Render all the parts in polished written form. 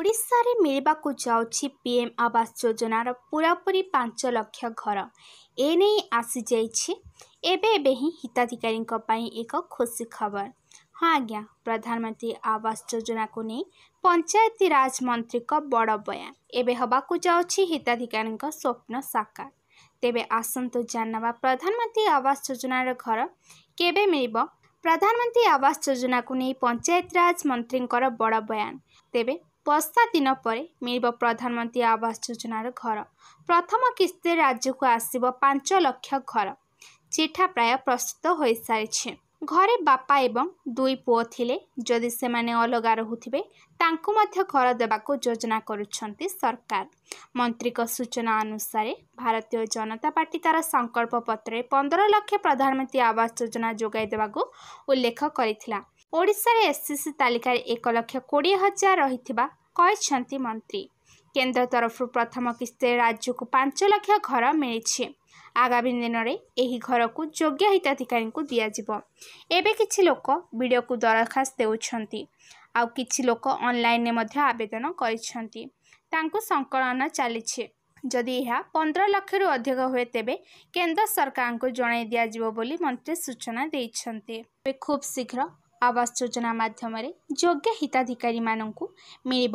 ओडिशा रे मिलवाकू जाउछि पीएम आवास योजनार पूरापूरी 5 लाख घर एने आसी जाइछि एबे एबे ही हिताधिकारी एक खुशी खबर। हाँ आज्ञा, प्रधानमंत्री आवास योजना को नहीं पंचायती राज मंत्री का बड़ बयान एबे हबाकू जाउछि हिताधिकारी स्वप्न साकार। तेबे आसंतु जानवा प्रधानमंत्री आवास योजनार घर केबे मिलिबो। प्रधानमंत्री आवास योजना को नहीं पंचायत राज मंत्री बड़ बयान। तेबे वर्षा दिन पर मिल प्रधानमंत्री आवास योजनार घर प्रथम किस्ती राज्य को आसब 5 लाख घर। चिठा प्राय प्रस्तुत हो सारी। घरे बापा एवं 2 पुओ थिले जदि से माने अलगा रहुथिबे तांकु मध्य घर देबाको योजना करुछंती सरकार। मंत्री को सूचना अनुसार भारतीय जनता पार्टी तार संकल्प पत्र 15 लाख प्रधानमंत्री आवास योजना जोगाई देबाको उल्लेख करिथिला। ओडिशा रे एससीसी तालिका 1,20,000 रहिथिबा कहिसंती मंत्री। केंद्र तरफ प्रथम किस्ती राज्य को 5 लाख घर मिली। आगामी दिन में यही घर को योग्य हिताधिकारी को दिज्व। एवं किसी लोक वीडियो को दरखास्त देउछंती आउ किछि लोक ऑनलाइन ने मध्य आवेदन करिसंती। तांको संकलन चली। जदि यह 15 लाख रु अधिक हुए तेबे केंद्र सरकार को जणाई दिज्व बोली मंत्री सूचना देइछंती। खूब शीघ्र आवास योजना माध्यम योग्य हिताधिकारी मानू मिल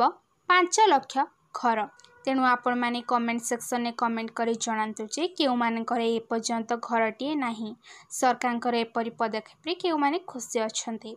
5 लाख घर। तेणु आपण माने कमेंट सेक्शन में कमेंट कर जनातु जे केउ मानकर ए पर्यंत घरटीए नाही। सरकार एपरी पदक्षेप केउ माने खुशी अछंती।